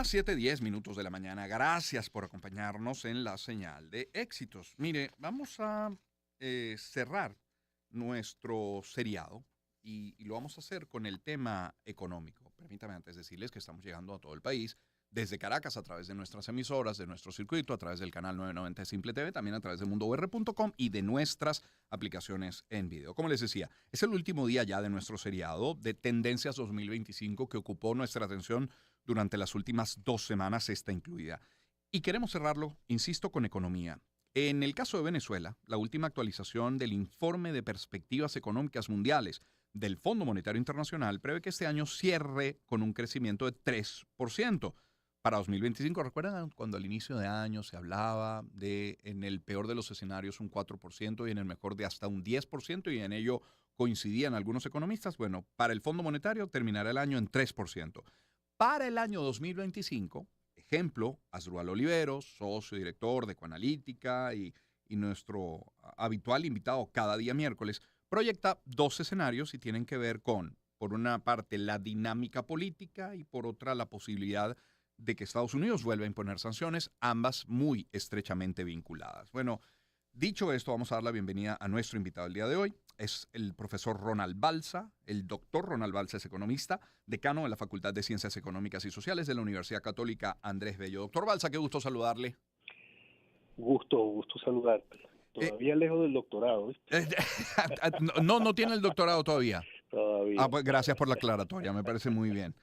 las 7:10 de la mañana. Gracias por acompañarnos en la señal de éxitos. Mire, vamos a cerrar nuestro seriado y lo vamos a hacer con el tema económico. Permítame antes decirles que estamos llegando a todo el país, desde Caracas a través de nuestras emisoras, de nuestro circuito, a través del canal 990 de Simple TV, también a través de mundour.com y de nuestras aplicaciones en video. Como les decía, es el último día ya de nuestro seriado de Tendencias 2025 que ocupó nuestra atención durante las últimas 2 semanas, esta incluida. Y queremos cerrarlo, insisto, con economía. En el caso de Venezuela, la última actualización del informe de perspectivas económicas mundiales del Fondo Monetario Internacional prevé que este año cierre con un crecimiento de 3%. Para 2025, ¿recuerdan cuando al inicio de año se hablaba de, en el peor de los escenarios, un 4% y en el mejor de hasta un 10%, y en ello coincidían algunos economistas? Bueno, para el Fondo Monetario terminará el año en 3%. Para el año 2025, ejemplo, Asdrúbal Oliveros, socio director de Ecoanalítica y nuestro habitual invitado cada día miércoles, proyecta 2 escenarios y tienen que ver con, por una parte, la dinámica política y por otra, la posibilidad de que Estados Unidos vuelva a imponer sanciones, ambas muy estrechamente vinculadas. Bueno, dicho esto, vamos a dar la bienvenida a nuestro invitado el día de hoy. Es el profesor Ronald Balsa. El doctor Ronald Balsa es economista, decano de la Facultad de Ciencias Económicas y Sociales de la Universidad Católica Andrés Bello. Doctor Balsa, qué gusto saludarle. Gusto saludarte. Eh, Todavía lejos del doctorado, ¿viste? eh, no tiene el doctorado todavía. Todavía. Pues gracias por la aclaratoria, me parece muy bien.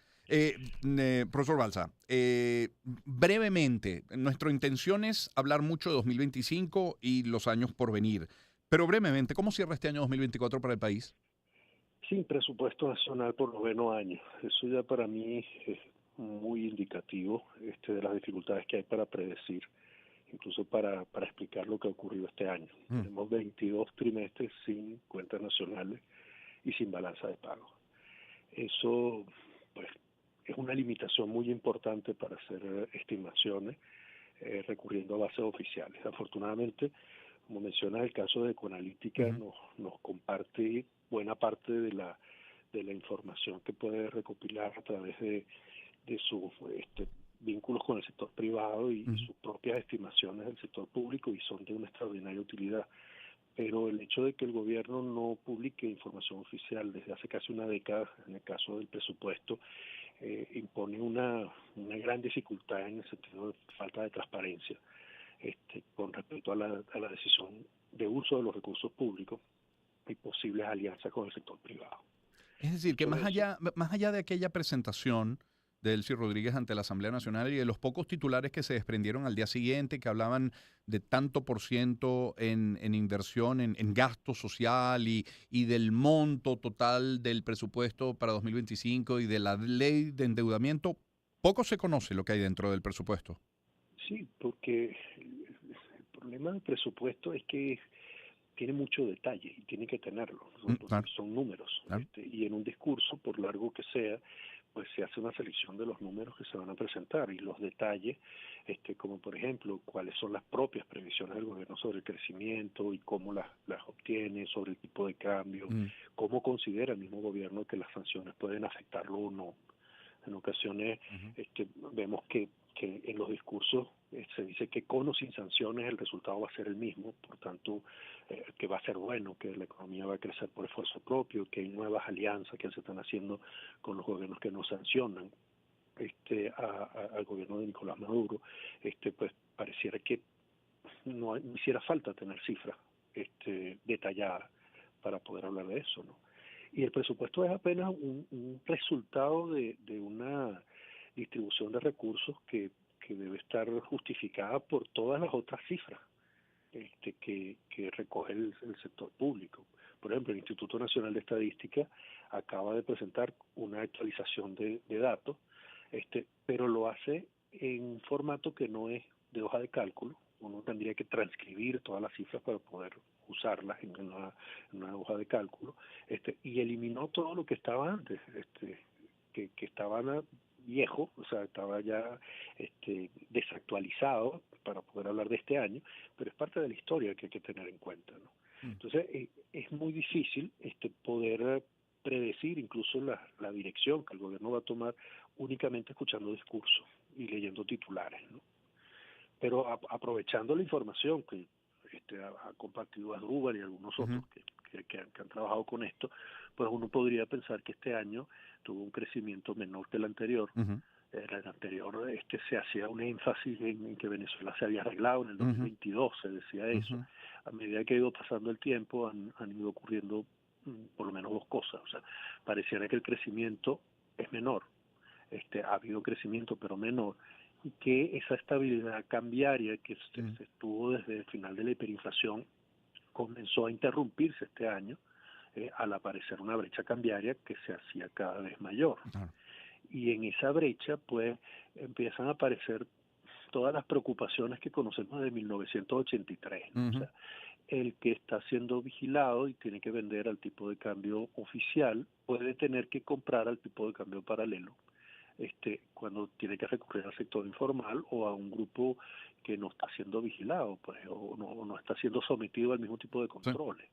Profesor Balsa, brevemente, nuestra intención es hablar mucho de 2025 y los años por venir, pero brevemente, ¿cómo cierra este año 2024 para el país? Sin presupuesto nacional por 9º año. Eso ya para mí es muy indicativo de las dificultades que hay para predecir, incluso para explicar lo que ha ocurrido este año. Tenemos 22 trimestres sin cuentas nacionales y sin balanza de pago. Eso, pues, es una limitación muy importante para hacer estimaciones recurriendo a bases oficiales. Afortunadamente, como mencionas, el caso de Ecoanalítica nos comparte buena parte de la información que puede recopilar a través de sus vínculos con el sector privado y sus propias estimaciones del sector público, y son de una extraordinaria utilidad. Pero el hecho de que el gobierno no publique información oficial desde hace casi una década, en el caso del presupuesto, impone una gran dificultad en el sentido de falta de transparencia con respecto a la decisión de uso de los recursos públicos y posibles alianzas con el sector privado. Es decir, que Dicho eso, más allá de aquella presentación de Elsie Rodríguez ante la Asamblea Nacional y de los pocos titulares que se desprendieron al día siguiente, que hablaban de tanto por ciento en inversión, en gasto social y del monto total del presupuesto para 2025 y de la ley de endeudamiento, poco se conoce lo que hay dentro del presupuesto. sí, porque el problema del presupuesto es que tiene mucho detalle y tiene que tenerlo, porque Claro, son números, claro. y en un discurso, por largo que sea, pues se hace una selección de los números que se van a presentar y los detalles, como por ejemplo, cuáles son las propias previsiones del gobierno sobre el crecimiento y cómo las obtiene, sobre el tipo de cambio, cómo considera el mismo gobierno que las sanciones pueden afectarlo o no. En ocasiones vemos que en los discursos se dice que con o sin sanciones el resultado va a ser el mismo, por tanto que va a ser bueno, que la economía va a crecer por esfuerzo propio, que hay nuevas alianzas que se están haciendo con los gobiernos que no sancionan al gobierno de Nicolás Maduro. Pues pareciera que no hiciera falta tener cifras detalladas para poder hablar de eso, ¿no? Y el presupuesto es apenas un resultado de una distribución de recursos que debe estar justificada por todas las otras cifras que recoge el sector público. Por ejemplo, el Instituto Nacional de Estadística acaba de presentar una actualización de datos, pero lo hace en un formato que no es de hoja de cálculo. Uno tendría que transcribir todas las cifras para poder usarlas en una hoja de cálculo, y eliminó todo lo que estaba antes, que estaban viejo, o sea, estaba ya desactualizado para poder hablar de este año, pero es parte de la historia que hay que tener en cuenta, ¿no? Entonces, es muy difícil poder predecir incluso la dirección que el gobierno va a tomar únicamente escuchando discursos. y leyendo titulares, ¿no? Pero aprovechando la información que ha compartido Asdrúbal y algunos Ujú, otros que han trabajado con esto, pues uno podría pensar que este año tuvo un crecimiento menor que el anterior. ujú, El anterior se hacía un énfasis en que Venezuela se había arreglado en el ujú, 2022, se decía eso. ujú, A medida que ha ido pasando el tiempo han ido ocurriendo por lo menos dos cosas. O sea, pareciera que el crecimiento es menor, ha habido crecimiento pero menor, y que esa estabilidad cambiaria que ujú, se estuvo desde el final de la hiperinflación comenzó a interrumpirse este año al aparecer una brecha cambiaria que se hacía cada vez mayor. claro, Y en esa brecha pues empiezan a aparecer todas las preocupaciones que conocemos de 1983, ¿no? O ujú, sea, el que está siendo vigilado y tiene que vender al tipo de cambio oficial puede tener que comprar al tipo de cambio paralelo cuando tiene que recurrir al sector informal o a un grupo que no está siendo vigilado, pues, o no está siendo sometido al mismo tipo de sí, controles.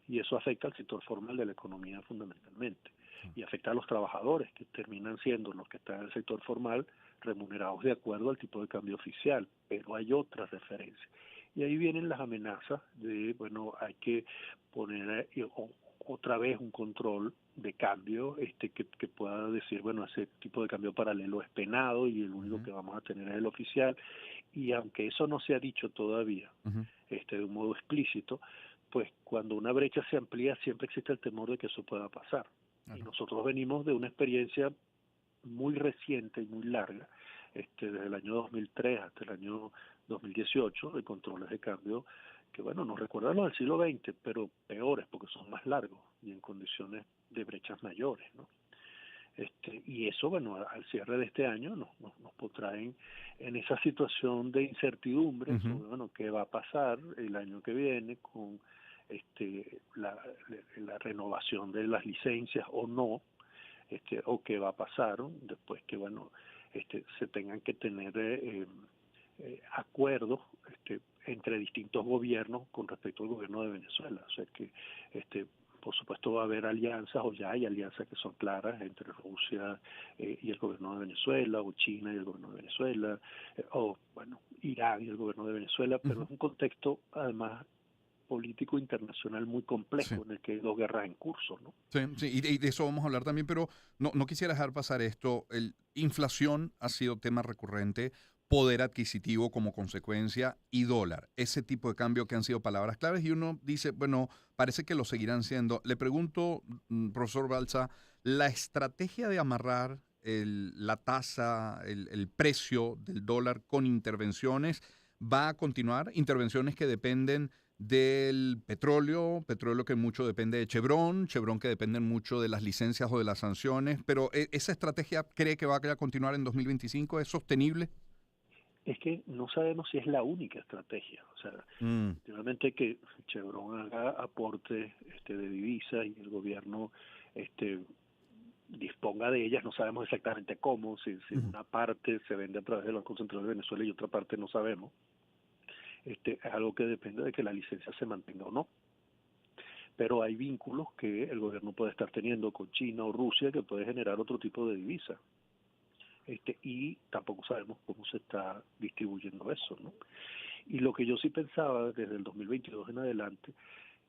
Y eso afecta al sector formal de la economía fundamentalmente. claro, Y afecta a los trabajadores, que terminan siendo los que están en el sector formal remunerados de acuerdo al tipo de cambio oficial, pero hay otras referencias. Y ahí vienen las amenazas de, bueno, hay que poner otra vez un control de cambio que pueda decir, bueno, ese tipo de cambio paralelo es penado y el único ujú, que vamos a tener es el oficial. Y aunque eso no se ha dicho todavía ujú, de un modo explícito, pues cuando una brecha se amplía siempre existe el temor de que eso pueda pasar. Y claro, nosotros venimos de una experiencia muy reciente y muy larga, desde el año 2003 hasta el año 2018, de controles de cambio que, bueno, nos recuerdan los del siglo XX, pero peores porque son más largos y en condiciones de brechas mayores, ¿no? Y eso, bueno, al cierre de este año nos pondrá en esa situación de incertidumbre ujú, sobre, bueno, qué va a pasar el año que viene con la renovación de las licencias o no, o qué va a pasar después que, bueno, se tengan que tener acuerdos entre distintos gobiernos con respecto al gobierno de Venezuela. O sea que, por supuesto, va a haber alianzas, o ya hay alianzas que son claras entre Rusia y el gobierno de Venezuela, o China y el gobierno de Venezuela, o, bueno, Irán y el gobierno de Venezuela, pero ujú, es un contexto, además, político internacional muy sí. complejo en el que hay dos guerras en curso, ¿no? Sí, sí, y de eso vamos a hablar también, pero no quisiera dejar pasar esto. Inflación ha sido tema recurrente, poder adquisitivo como consecuencia y dólar. Ese tipo de cambio que han sido palabras claves y uno dice, bueno, parece que lo seguirán siendo. Le pregunto, profesor Balsa, la estrategia de amarrar la tasa, el precio del dólar con intervenciones, ¿va a continuar? Intervenciones que dependen del petróleo, petróleo que mucho depende de Chevron, Chevron que depende mucho de las licencias o de las sanciones, pero ¿esa estrategia cree que va a continuar en 2025? ¿Es sostenible? Es que no sabemos si es la única estrategia. O sea, Mm, efectivamente que Chevron haga aporte de divisas y el gobierno este, disponga de ellas, no sabemos exactamente cómo, si ujú, una parte se vende a través del Banco Central de Venezuela y otra parte no sabemos. Es algo que depende de que la licencia se mantenga o no. Pero hay vínculos que el gobierno puede estar teniendo con China o Rusia que puede generar otro tipo de divisa. Y tampoco sabemos cómo se está distribuyendo eso, ¿no? Y lo que yo sí pensaba desde el 2022 en adelante,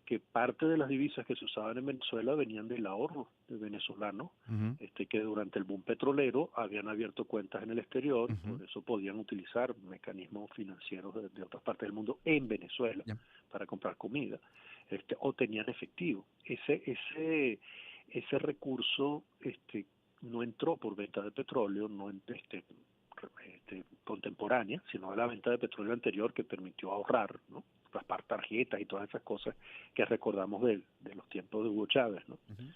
que parte de las divisas que se usaban en Venezuela venían del ahorro de venezolanos, ujú, que durante el boom petrolero habían abierto cuentas en el exterior y ujú, por eso podían utilizar mecanismos financieros de otras partes del mundo en Venezuela ya, para comprar comida, o tenían efectivo. Ese recurso no entró por venta de petróleo, no contemporánea, sino de la venta de petróleo anterior que permitió ahorrar, ¿no? Raspar tarjetas y todas esas cosas que recordamos de los tiempos de Hugo Chávez, ¿no? ujú,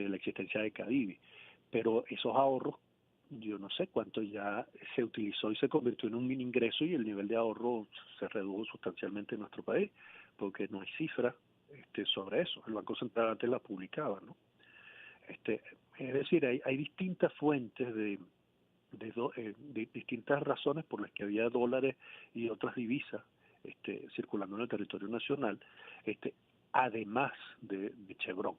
La existencia de Cadivi. Pero esos ahorros, yo no sé cuánto ya se utilizó y se convirtió en un mini ingreso y el nivel de ahorro se redujo sustancialmente en nuestro país, porque no hay cifras sobre eso. El Banco Central antes la publicaba, ¿no? Es decir, hay distintas fuentes de distintas razones por las que había dólares y otras divisas circulando en el territorio nacional, además de Chevron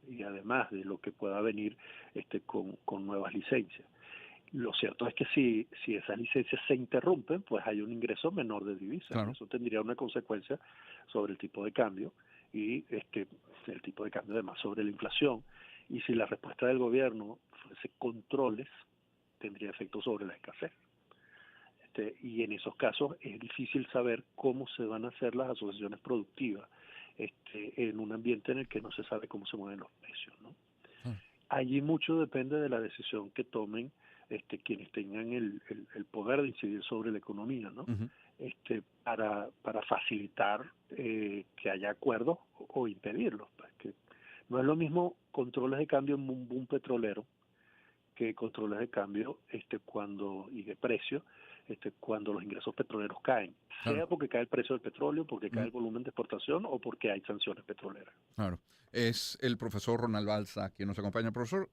y además de lo que pueda venir con nuevas licencias. Lo cierto es que si esas licencias se interrumpen, pues hay un ingreso menor de divisas. Claro. Eso tendría una consecuencia sobre el tipo de cambio y el tipo de cambio además sobre la inflación. Y si la respuesta del gobierno fuese controles, tendría efecto sobre la escasez. Y en esos casos es difícil saber cómo se van a hacer las asociaciones productivas en un ambiente en el que no se sabe cómo se mueven los precios, ¿no? Allí mucho depende de la decisión que tomen quienes tengan el poder de incidir sobre la economía, ¿no? Ujú. Para facilitar que haya acuerdos o impedirlos. Pues, que no es lo mismo controles de cambio en un boom petrolero que controles de cambio y de precio cuando los ingresos petroleros caen, Claro. sea porque cae el precio del petróleo, porque cae Ujú. el volumen de exportación o porque hay sanciones petroleras. Claro. Es el profesor Ronald Balsa quien nos acompaña. Profesor,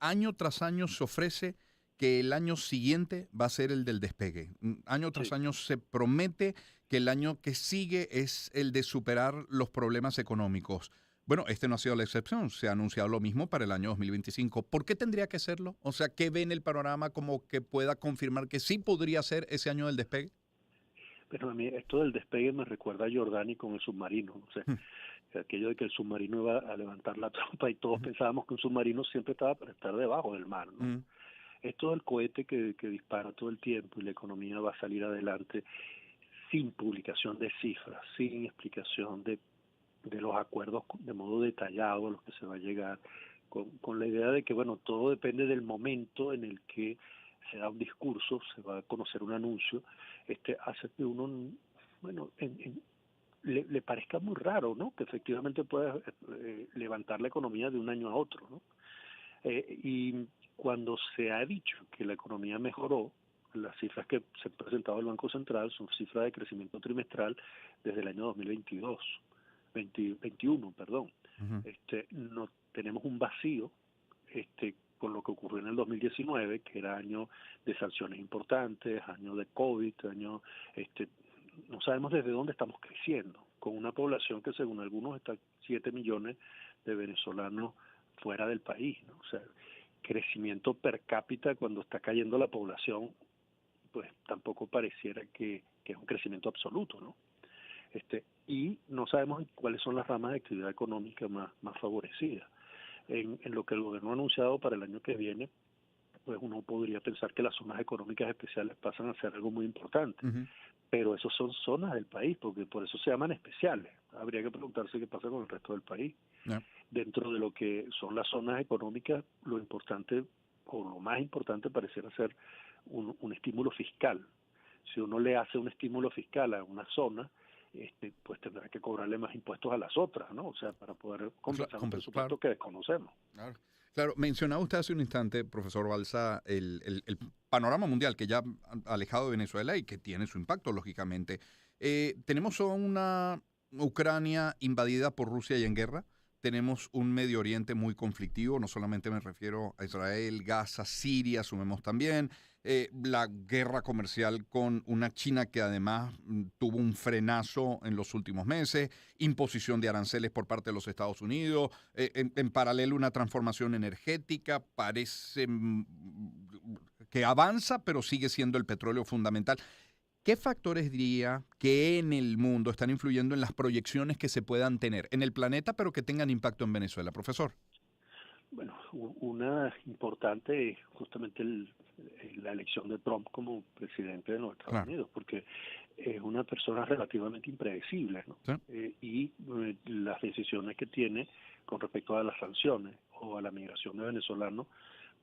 año tras año se ofrece que el año siguiente va a ser el del despegue. Año tras Sí. año se promete que el año que sigue es el de superar los problemas económicos. Bueno, este no ha sido la excepción. Se ha anunciado lo mismo para el año 2025. ¿Por qué tendría que serlo? O sea, ¿qué ve en el panorama como que pueda confirmar que sí podría ser ese año del despegue? Pero a mí esto del despegue me recuerda a Giordani con el submarino. O sea, aquello de que el submarino iba a levantar la tropa y todos Ujú, pensábamos que un submarino siempre estaba para estar debajo del mar, ¿no? ujú, Esto del cohete que dispara todo el tiempo y la economía va a salir adelante sin publicación de cifras, sin explicación de los acuerdos de modo detallado a los que se va a llegar, con la idea de que, bueno, todo depende del momento en el que se da un discurso, se va a conocer un anuncio, hace que uno, bueno, le parezca muy raro, ¿no? Que efectivamente pueda levantar la economía de un año a otro, ¿no? Y cuando se ha dicho que la economía mejoró, las cifras que se han presentado del Banco Central son cifras de crecimiento trimestral desde el año 2022, 2021, perdón. ujú. No tenemos un vacío con lo que ocurrió en el 2019, que era año de sanciones importantes, año de COVID, no sabemos desde dónde estamos creciendo, con una población que según algunos está 7 millones de venezolanos fuera del país, ¿no? O sea, crecimiento per cápita cuando está cayendo la población, pues tampoco pareciera que es un crecimiento absoluto, ¿no? Y no sabemos cuáles son las ramas de actividad económica más favorecidas. En lo que el gobierno ha anunciado para el año que viene, pues uno podría pensar que las zonas económicas especiales pasan a ser algo muy importante, Ujú. pero esos son zonas del país, porque por eso se llaman especiales. Habría que preguntarse qué pasa con el resto del país. Ya. Dentro de lo que son las zonas económicas, lo importante o lo más importante pareciera ser un estímulo fiscal. Si uno le hace un estímulo fiscal a una zona, pues tendrá que cobrarle más impuestos a las otras, ¿no? O sea, para poder compensar un Claro. presupuesto que desconocemos. Claro. Claro, mencionaba usted hace un instante, profesor Balsa, el panorama mundial que ya ha alejado de Venezuela y que tiene su impacto, lógicamente. Tenemos a una Ucrania invadida por Rusia y en guerra. Tenemos un Medio Oriente muy conflictivo, no solamente me refiero a Israel, Gaza, Siria, sumemos también la guerra comercial con una China que además tuvo un frenazo en los últimos meses, imposición de aranceles por parte de los Estados Unidos, en paralelo una transformación energética, parece que avanza, pero sigue siendo el petróleo fundamental. ¿Qué factores diría que en el mundo están influyendo en las proyecciones que se puedan tener en el planeta, pero que tengan impacto en Venezuela, profesor? Bueno, una importante es justamente la elección de Trump como presidente de los Estados Claro. Unidos, porque es una persona relativamente impredecible, ¿no? ¿Sí? Las decisiones que tiene con respecto a las sanciones o a la migración de venezolanos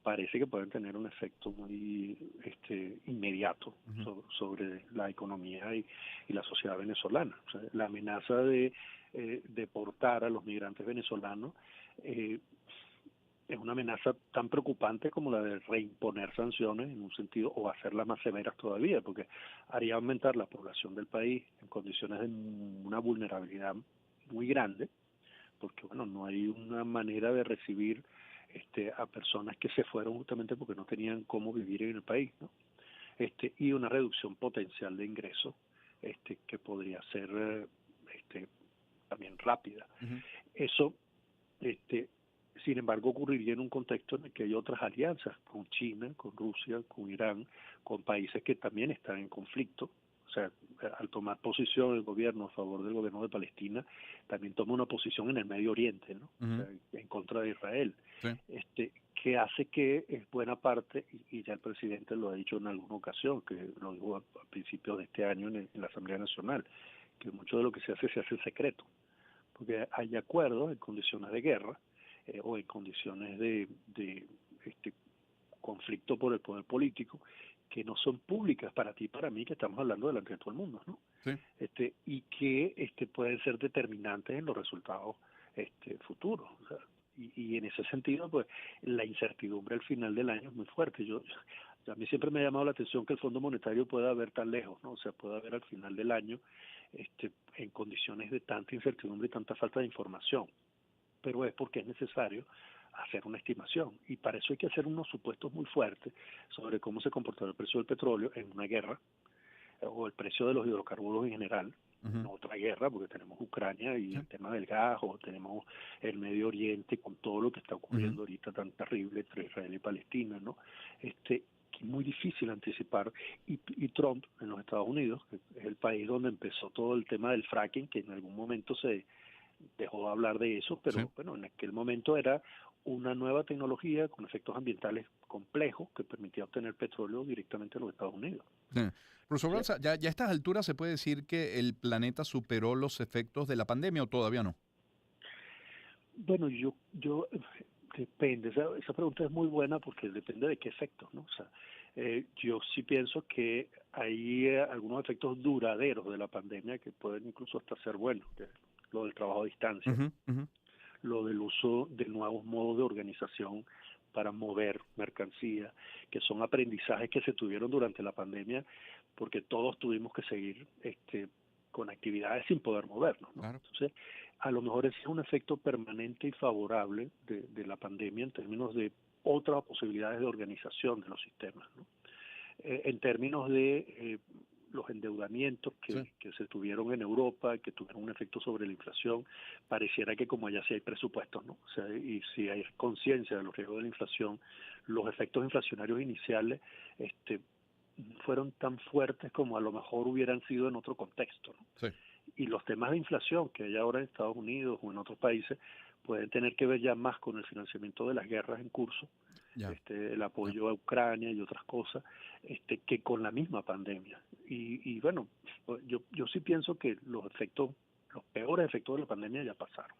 parece que pueden tener un efecto muy inmediato Ujú. sobre la economía y la sociedad venezolana. O sea, la amenaza de deportar a los migrantes venezolanos eh, es una amenaza tan preocupante como la de reimponer sanciones en un sentido o hacerlas más severas todavía, porque haría aumentar la población del país en condiciones de una vulnerabilidad muy grande, porque bueno, no hay una manera de recibir a personas que se fueron justamente porque no tenían cómo vivir en el país, ¿no? Y una reducción potencial de ingresos que podría ser también rápida. Ujú. Eso este, Sin embargo, ocurriría en un contexto en el que hay otras alianzas con China, con Rusia, con Irán, con países que también están en conflicto. O sea, al tomar posición el gobierno a favor del gobierno de Palestina, también toma una posición en el Medio Oriente, ¿no? O sea, en contra de Israel, Sí. Que hace que en buena parte, y ya el presidente lo ha dicho en alguna ocasión, que lo dijo a principios de este año en la Asamblea Nacional, que mucho de lo que se hace en secreto, porque hay acuerdos en condiciones de guerra o en condiciones de conflicto por el poder político que no son públicas para ti y para mí, que estamos hablando delante de todo el mundo, ¿no? Sí. Y que pueden ser determinantes en los resultados futuros. O sea, y en ese sentido, pues la incertidumbre al final del año es muy fuerte. A mí siempre me ha llamado la atención que el Fondo Monetario pueda ver tan lejos, ¿no? O sea, pueda ver al final del año en condiciones de tanta incertidumbre y tanta falta de información. Pero es porque es necesario hacer una estimación, y para eso hay que hacer unos supuestos muy fuertes sobre cómo se comportará el precio del petróleo en una guerra, o el precio de los hidrocarburos en general, en otra guerra, porque tenemos Ucrania y el tema del gas, o tenemos el Medio Oriente con todo lo que está ocurriendo ahorita tan terrible entre Israel y Palestina, ¿no? Que es muy difícil anticipar, y Trump en los Estados Unidos, que es el país donde empezó todo el tema del fracking, que en algún momento se dejó de hablar de eso, pero bueno, en aquel momento era una nueva tecnología con efectos ambientales complejos que permitía obtener petróleo directamente en los Estados Unidos. Sí. Profesor Balsa, ya a estas alturas se puede decir que el planeta superó los efectos de la pandemia, ¿o todavía no? Bueno, yo depende, esa pregunta es muy buena porque depende de qué efectos, ¿no? O sea, yo sí pienso que hay algunos efectos duraderos de la pandemia que pueden incluso hasta ser buenos, que es lo del trabajo a distancia, lo del uso de nuevos modos de organización para mover mercancía, que son aprendizajes que se tuvieron durante la pandemia, porque todos tuvimos que seguir con actividades sin poder movernos, ¿no? Claro. Entonces, a lo mejor ese es un efecto permanente y favorable de la pandemia en términos de otras posibilidades de organización de los sistemas, ¿no? En términos de los endeudamientos que se tuvieron en Europa, que tuvieron un efecto sobre la inflación, pareciera que como allá sí hay presupuestos, ¿no? O sea, y si hay conciencia de los riesgos de la inflación, los efectos inflacionarios iniciales fueron tan fuertes como a lo mejor hubieran sido en otro contexto, ¿no? Sí. Y los temas de inflación que hay ahora en Estados Unidos o en otros países pueden tener que ver ya más con el financiamiento de las guerras en curso, el apoyo a Ucrania y otras cosas, que con la misma pandemia. Y bueno, yo sí pienso que los peores efectos de la pandemia ya pasaron.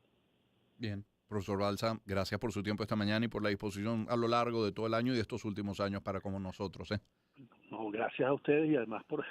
Bien. Profesor Balsa, gracias por su tiempo esta mañana y por la disposición a lo largo de todo el año y de estos últimos años para como nosotros. No, gracias a ustedes y además por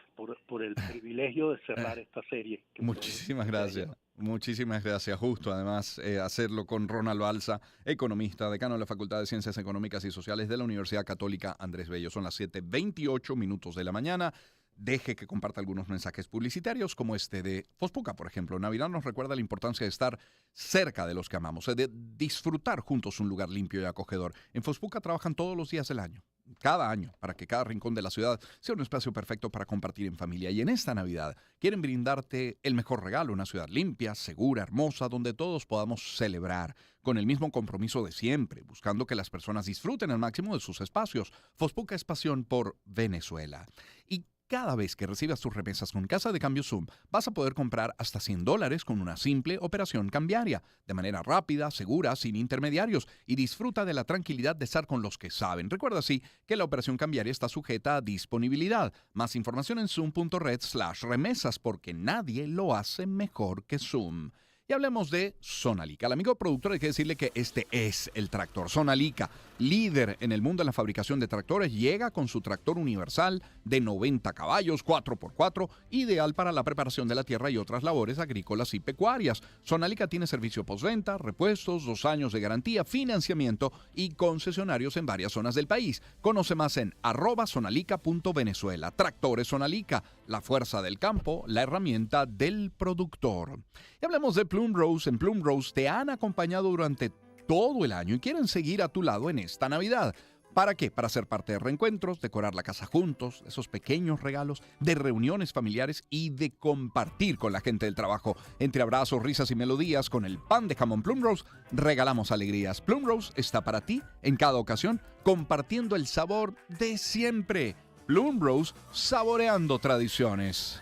el privilegio de cerrar esta serie. Muchísimas gracias. Muchísimas gracias. Justo, además, hacerlo con Ronald Balsa, economista, decano de la Facultad de Ciencias Económicas y Sociales de la Universidad Católica Andrés Bello. Son las 7:28 de la mañana. Deje que comparta algunos mensajes publicitarios como este de Fospuca, por ejemplo. Navidad nos recuerda la importancia de estar cerca de los que amamos, de disfrutar juntos un lugar limpio y acogedor. En Fospuca trabajan todos los días del año, cada año, para que cada rincón de la ciudad sea un espacio perfecto para compartir en familia. Y en esta Navidad quieren brindarte el mejor regalo, una ciudad limpia, segura, hermosa, donde todos podamos celebrar con el mismo compromiso de siempre, buscando que las personas disfruten al máximo de sus espacios. Fospuca es pasión por Venezuela. Y cada vez que recibas tus remesas con Casa de Cambio Zoom, vas a poder comprar hasta $100 con una simple operación cambiaria, de manera rápida, segura, sin intermediarios, y disfruta de la tranquilidad de estar con los que saben. Recuerda así que la operación cambiaria está sujeta a disponibilidad. Más información en zoom.red/remesas, porque nadie lo hace mejor que Zoom. Y hablemos de Sonalica. Al amigo productor hay que decirle que este es el tractor. Sonalica, líder en el mundo de la fabricación de tractores, llega con su tractor universal de 90 caballos, 4x4, ideal para la preparación de la tierra y otras labores agrícolas y pecuarias. Sonalica tiene servicio postventa, repuestos, 2 años de garantía, financiamiento y concesionarios en varias zonas del país. Conoce más en @sonalica.venezuela. Tractores Sonalica, la fuerza del campo, la herramienta del productor. Y hablemos de Plum Rose. En Plum Rose te han acompañado durante todo el año y quieren seguir a tu lado en esta Navidad. ¿Para qué? Para ser parte de reencuentros, decorar la casa juntos, esos pequeños regalos, de reuniones familiares y de compartir con la gente del trabajo. Entre abrazos, risas y melodías, con el pan de jamón Plum Rose, regalamos alegrías. Plum Rose está para ti en cada ocasión, compartiendo el sabor de siempre. Plum Rose, saboreando tradiciones.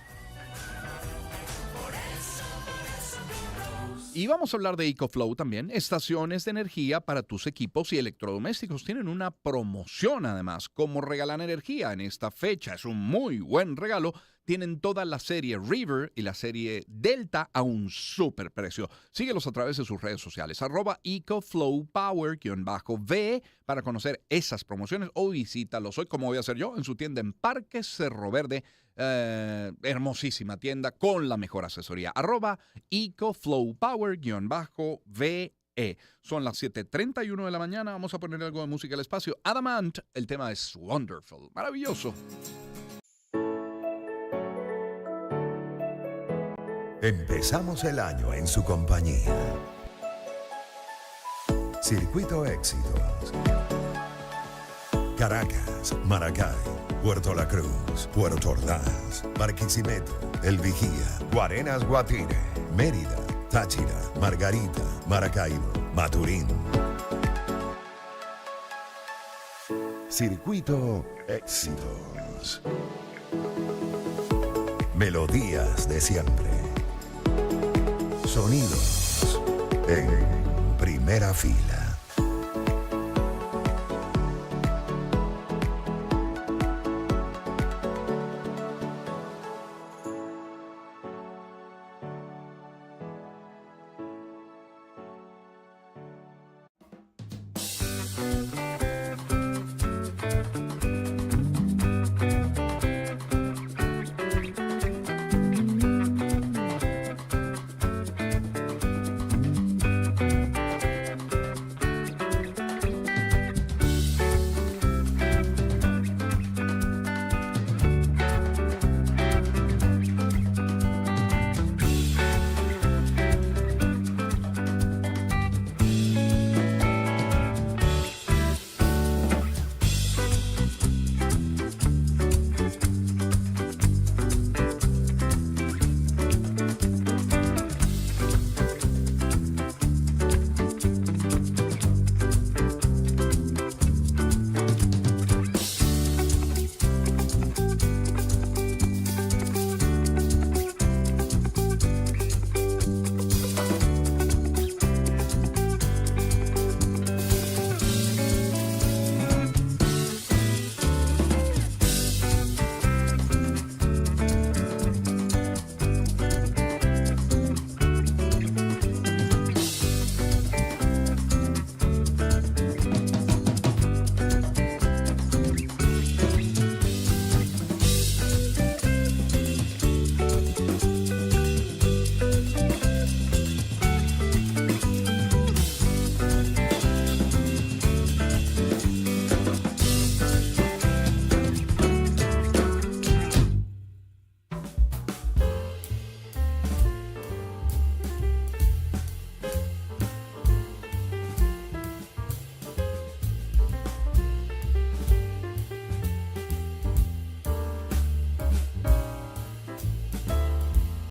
Y vamos a hablar de EcoFlow también. Estaciones de energía para tus equipos y electrodomésticos. Tienen una promoción además. Como regalan energía en esta fecha. Es un muy buen regalo. Tienen toda la serie River y la serie Delta a un súper precio. Síguelos a través de sus redes sociales. @EcoFlowPower_V para conocer esas promociones o visítalos hoy, como voy a hacer yo, en su tienda en Parque Cerro Verde. Hermosísima tienda con la mejor asesoría. @EcoFlowPower_VE. Son las 7:31 de la mañana. Vamos a poner algo de música al espacio. Adamant, el tema es Wonderful. Maravilloso. Empezamos el año en su compañía. Circuito Éxitos. Caracas, Maracay, Puerto La Cruz, Puerto Ordaz, Barquisimeto, El Vigía, Guarenas, Guatire, Mérida, Táchira, Margarita, Maracaibo, Maturín. Circuito Éxitos. Melodías de siempre. Sonidos en primera fila.